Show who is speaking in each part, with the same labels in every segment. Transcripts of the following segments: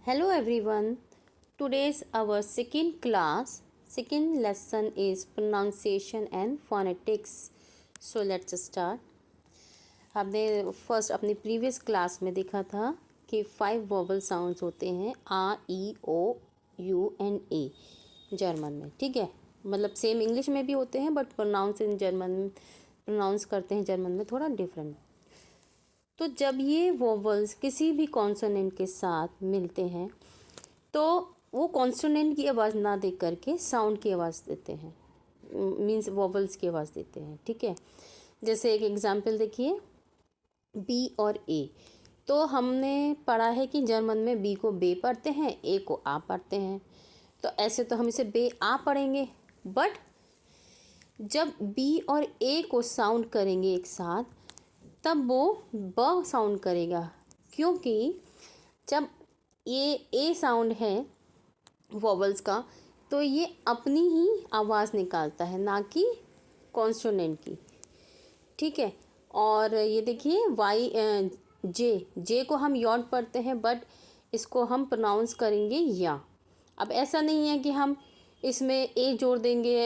Speaker 1: Hello everyone. Today's our second lesson is pronunciation and phonetics. So let's start. हमने first अपनी previous class में देखा था कि 5 वोवल साउंड्स होते हैं आ, ई, ओ, यू एंड ए जर्मन में, ठीक है। मतलब सेम इंग्लिश में भी होते हैं बट प्रोनाउंस करते हैं जर्मन में थोड़ा डिफरेंट। तो जब ये वोवल्स किसी भी कॉन्सोनेंट के साथ मिलते हैं तो वो कॉन्सोनेंट की आवाज़ ना दे करके साउंड की आवाज़ देते हैं, मीन्स वोवल्स की आवाज़ देते हैं, ठीक है। जैसे एक एग्जांपल देखिए, बी और ए। तो हमने पढ़ा है कि जर्मन में बी को बे पढ़ते हैं, ए को आ पढ़ते हैं। तो ऐसे तो हम इसे बे आ पढ़ेंगे, बट जब बी और ए को साउंड करेंगे एक साथ तब वो ब साउंड करेगा, क्योंकि जब ये ए साउंड है वोवल्स का तो ये अपनी ही आवाज़ निकालता है, ना कि कॉन्सोनेंट की, ठीक है। और ये देखिए वाई जे को हम यॉट पढ़ते हैं बट इसको हम प्रोनाउंस करेंगे या। अब ऐसा नहीं है कि हम इसमें ए जोड़ देंगे,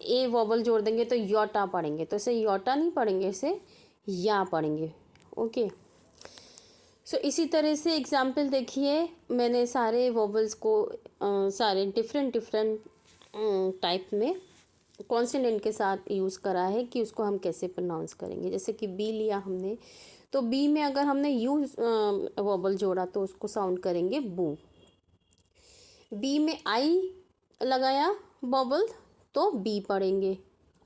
Speaker 1: ए वोवल जोड़ देंगे तो योटा पढ़ेंगे, तो इसे योटा नहीं पढ़ेंगे, इसे या पढ़ेंगे, ओके। सो इसी तरह से एग्जाम्पल देखिए, मैंने सारे वोवल्स को सारे डिफरेंट टाइप में कॉन्सोनेंट के साथ यूज़ करा है कि उसको हम कैसे प्रोनाउंस करेंगे। जैसे कि बी लिया हमने, तो बी में अगर हमने यू वोवल जोड़ा तो उसको साउंड करेंगे बू। बी में आई लगाया वोवल तो बी पढ़ेंगे,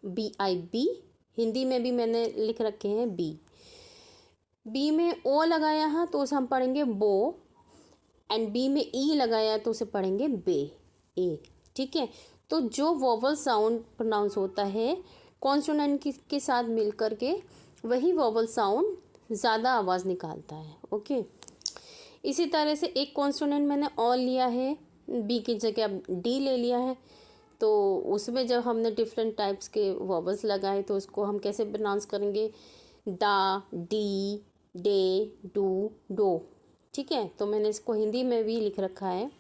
Speaker 1: बी आई बी। हिंदी में भी मैंने लिख रखे हैं बी। बी में ओ लगाया है तो उसे हम पढ़ेंगे बो, एंड बी में ई लगाया तो उसे पढ़ेंगे बे, ए, ठीक है। तो जो वोवल साउंड प्रोनाउंस होता है कॉन्सोनेंट के साथ मिल कर के, वही वोवल साउंड ज़्यादा आवाज़ निकालता है, ओके। इसी तरह से एक कॉन्सोनेंट मैंने ओ लिया है, बी की जगह अब डी ले लिया है, तो उसमें जब हमने डिफरेंट टाइप्स के वोवल्स लगाए तो उसको हम कैसे प्रोनाउंस करेंगे, दा, डी, डे, डू, डो, ठीक है। तो मैंने इसको हिंदी में भी लिख रखा है।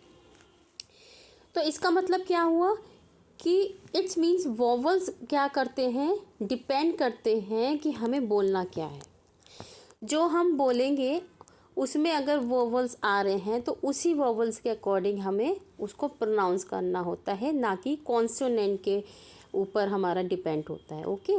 Speaker 1: तो इसका मतलब क्या हुआ कि इट्स मीन्स वोवल्स क्या करते हैं, डिपेंड करते हैं कि हमें बोलना क्या है। जो हम बोलेंगे उसमें अगर वोवल्स आ रहे हैं तो उसी वोवल्स के अकॉर्डिंग हमें उसको प्रोनाउंस करना होता है, ना कि कॉन्सोनेंट के ऊपर हमारा डिपेंड होता है, ओके।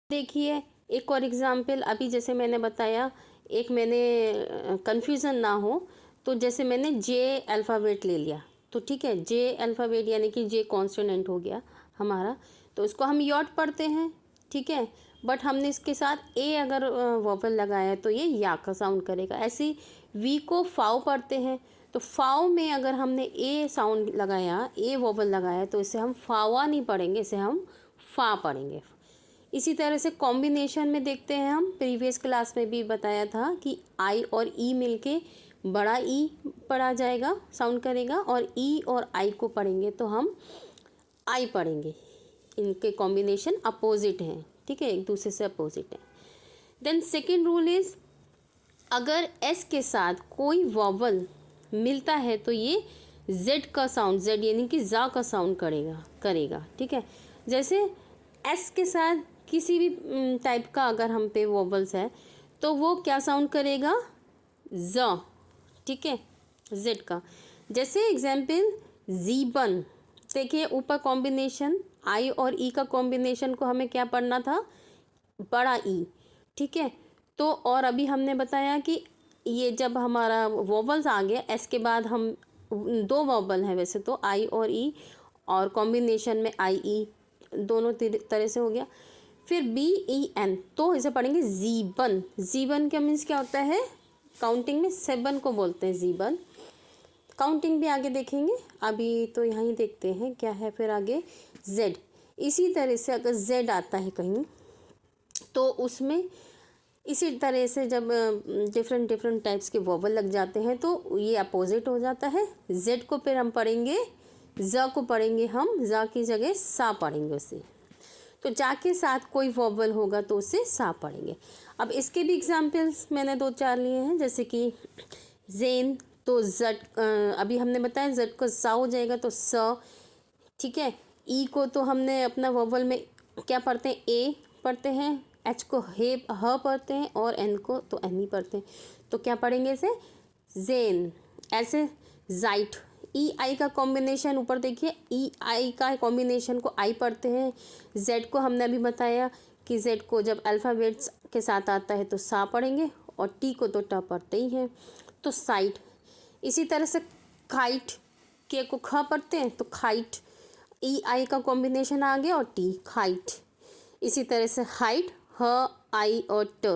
Speaker 1: देखिए एक और एग्जांपल, अभी जैसे मैंने बताया, एक मैंने कन्फ्यूज़न ना हो तो जैसे मैंने जे अल्फ़ाबेट ले लिया, तो ठीक है, जे अल्फ़ाबेट यानी कि जे कॉन्सोनेंट हो गया हमारा, तो उसको हम यॉट पढ़ते हैं, ठीक है। बट हमने इसके साथ ए अगर वोवल लगाया तो ये या का साउंड करेगा। ऐसे वी को फाव पढ़ते हैं, तो फाव में अगर हमने ए साउंड लगाया, ए वोवल लगाया, तो इसे हम फावा नहीं पढ़ेंगे, इसे हम फा पढ़ेंगे। इसी तरह से कॉम्बिनेशन में देखते हैं, हम प्रीवियस क्लास में भी बताया था कि आई और ई मिलके बड़ा ई पढ़ा जाएगा, साउंड करेगा, और ई और आई को पढ़ेंगे तो हम आई पढ़ेंगे। इनके कॉम्बिनेशन अपोजिट हैं, ठीक है, एक दूसरे से अपोजिट है। देन सेकेंड रूल इज़, अगर एस के साथ कोई वॉवल मिलता है तो ये जेड का साउंड, जेड यानी कि जा का साउंड करेगा, ठीक है। जैसे एस के साथ किसी भी टाइप का अगर हम पे वोवल्स है तो वो क्या साउंड करेगा, ज, ठीक है, जेड का। जैसे एग्जाम्पल जीबन, देखिए ऊपर कॉम्बिनेशन आई और ई का कॉम्बिनेशन को हमें क्या पढ़ना था, बड़ा ई, ठीक है। तो और अभी हमने बताया कि ये जब हमारा वोवल्स आ गया, एस के बाद हम 2 वोवल हैं वैसे तो, आई और ई, और कॉम्बिनेशन में आई ई दोनों तरह से हो गया। फिर बी ई एन, तो इसे पढ़ेंगे जीबन। जीबन का मीन्स क्या होता है, काउंटिंग में 7 को बोलते हैं जीबन। काउंटिंग भी आगे देखेंगे, अभी तो यहाँ ही देखते हैं क्या है। फिर आगे जेड, इसी तरह से अगर जेड आता है कहीं तो उसमें इसी तरह से जब डिफरेंट टाइप्स के वोवल लग जाते हैं तो ये अपोजिट हो जाता है। जेड को फिर हम पढ़ेंगे, ज को पढ़ेंगे हम, ज की जगह सा पढ़ेंगे उसे। तो जा के साथ कोई वोवल होगा तो उसे सा पढ़ेंगे। अब इसके भी एग्जाम्पल्स मैंने 2-4 लिए हैं, जैसे कि जेन, तो जट, अभी हमने बताया जट को सा हो जाएगा तो स, ठीक है। ई को तो हमने अपना वोवल में क्या पढ़ते हैं, ए पढ़ते हैं, एच को हे ह पढ़ते हैं और एन को तो एन ही पढ़ते हैं। तो क्या पढ़ेंगे इसे, जेन। ऐसे जाइट, ई आई का कॉम्बिनेशन, ऊपर देखिए ई आई का कॉम्बिनेशन को आई पढ़ते हैं। जेड को हमने अभी बताया कि जेड को जब अल्फ़ाबेट्स के साथ आता है तो सा पढ़ेंगे और टी को तो ट पढ़ते ही हैं, तो साइट। इसी तरह से काइट, के को ख पढ़ते हैं तो खाइट, ई आई का कॉम्बिनेशन आ गया और टी, खाइट। इसी तरह से हाइट, ह आई और ट,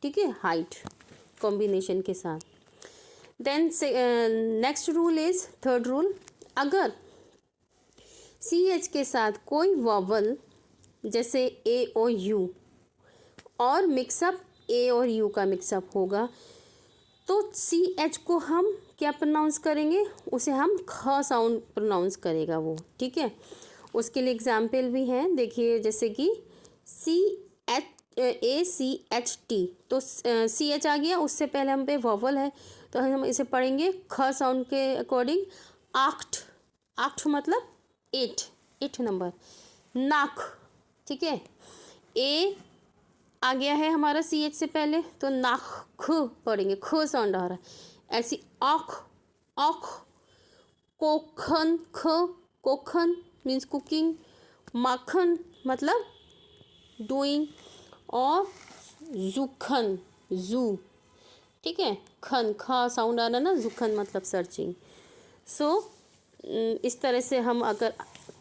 Speaker 1: ठीक है, हाइट कॉम्बिनेशन के साथ। Then next rule is third rule, अगर सी एच के साथ कोई वॉवल जैसे ए और यू और मिक्सअप ए और यू का मिक्सअप होगा तो सी एच को हम क्या प्रोनाउंस करेंगे, उसे हम ख साउंड प्रोनाउंस करेगा वो, ठीक है। उसके लिए एग्जाम्पल भी हैं, देखिए जैसे कि CHACHT, तो CH आ गया, उससे पहले हम पे वॉवल है तो हम इसे पढ़ेंगे ख साउंड के अकॉर्डिंग, आख्ट। आख्ट मतलब 8 नंबर, नाक, ठीक है। ए आ गया है हमारा CH से पहले तो नाक ख पढ़ेंगे, ख साउंड आ रहा है। ऐसी आँख, आँख, कोखन, ख, कोखन मीन्स कुकिंग, माखन मतलब डूइंग, और जुखन, जू, ठीक है। खन, खा साउंड आ रहा ना, जुखन मतलब सर्चिंग। सो इस तरह से हम अगर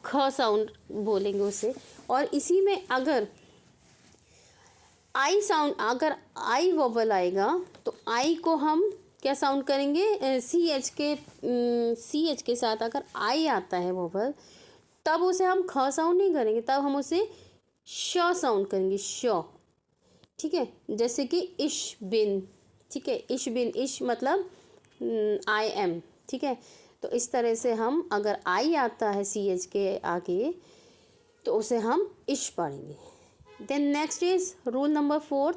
Speaker 1: ख साउंड बोलेंगे उसे, और इसी में अगर आई साउंड, अगर आई वोवल आएगा तो आई को हम क्या साउंड करेंगे, सी एच के साथ अगर आई आता है वोवल तब उसे हम ख साउंड नहीं करेंगे, तब हम उसे श साउंड करेंगे, श, ठीक है। जैसे कि इश बिन, ठीक है, इश बिन, इश मतलब आई एम, ठीक है। तो इस तरह से हम अगर आई आता है सी एच के आगे तो उसे हम इश पढ़ेंगे। Then next is rule number 4,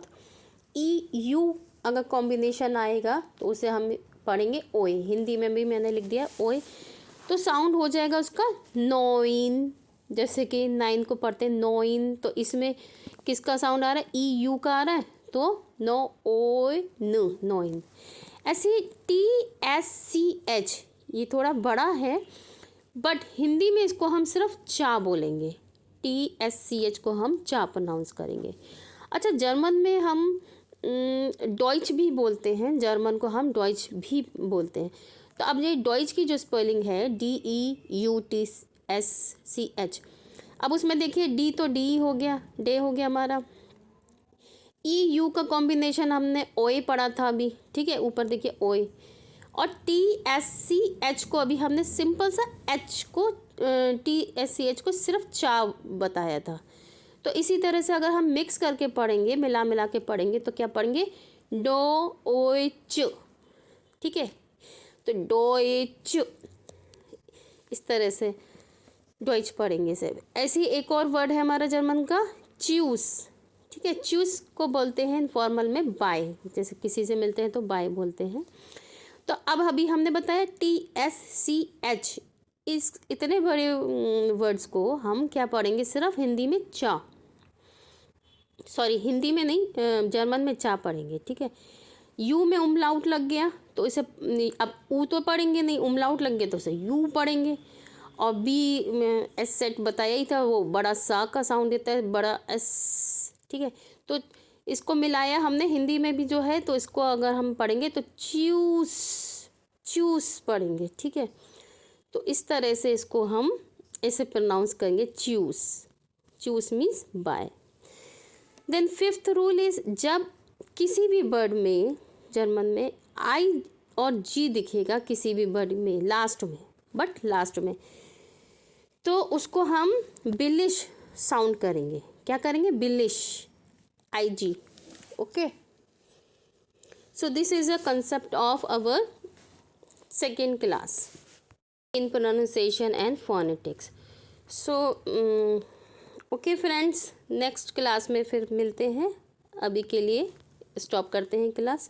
Speaker 1: E U अगर कॉम्बिनेशन आएगा तो उसे हम पढ़ेंगे ओए, हिंदी में भी मैंने लिख दिया ओए, तो साउंड हो जाएगा उसका नोइन। जैसे कि 9 को पढ़ते हैं नोइन, तो इसमें किसका साउंड आ रहा है, ई यू का आ रहा है तो नो ओए न, नोइन। ऐसे TSCH, ये थोड़ा बड़ा है बट हिंदी में इसको हम सिर्फ चा बोलेंगे, TSCH को हम चा प्रोनाउंस करेंगे। अच्छा, जर्मन में हम डॉइच भी बोलते हैं, जर्मन को हम डॉइच भी बोलते हैं। तो अब ये डॉइच की जो स्पेलिंग है DEUTSCH, अब उसमें देखिए डी तो डी हो गया, डे हो गया हमारा, ई यू का कॉम्बिनेशन हमने ओए पढ़ा था अभी, ठीक है, ऊपर देखिए ओए, और TSCH को अभी हमने सिंपल सा एच को TSCH को सिर्फ चा बताया था। तो इसी तरह से अगर हम मिक्स करके पढ़ेंगे, मिला मिला के पढ़ेंगे तो क्या पढ़ेंगे, डो ओए च, ठीक है, तो डोए च, इस तरह से डॉइच पढ़ेंगे सब। ऐसे ही एक और वर्ड है हमारा जर्मन का च्यूस, ठीक है, च्यूस को बोलते हैं फॉर्मल में बाय, जैसे किसी से मिलते हैं तो बाय बोलते हैं। तो अब अभी हमने बताया TSCH, इस इतने बड़े वर्ड्स को हम क्या पढ़ेंगे, सिर्फ हिंदी में चा, सॉरी हिंदी में नहीं, जर्मन में चा पढ़ेंगे, ठीक है। यू में उमलाउट लग गया तो इसे अब ऊ तो पढ़ेंगे नहीं, उमलाउट लग गया तो इसे यू पढ़ेंगे। और बी में एस सेट बताया ही था, वो बड़ा सा का साउंड देता है, बड़ा एस, ठीक है। तो इसको मिलाया हमने हिंदी में भी जो है, तो इसको अगर हम पढ़ेंगे तो च्यूस, च्यूस पढ़ेंगे, ठीक है। तो इस तरह से इसको हम ऐसे प्रोनाउंस करेंगे chews, chews means by. Then fifth rule is, जब किसी भी वर्ड में जर्मन में आई और जी दिखेगा किसी भी वर्ड में लास्ट में, बट लास्ट में, तो उसको हम बिलिश साउंड करेंगे, क्या करेंगे, बिलिश, IG, okay. So this is a concept of our second class in pronunciation and phonetics. So okay friends, next class में फिर मिलते हैं, अभी के लिए स्टॉप करते हैं class.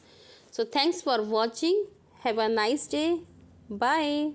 Speaker 1: So thanks for watching, Have a nice day. Bye.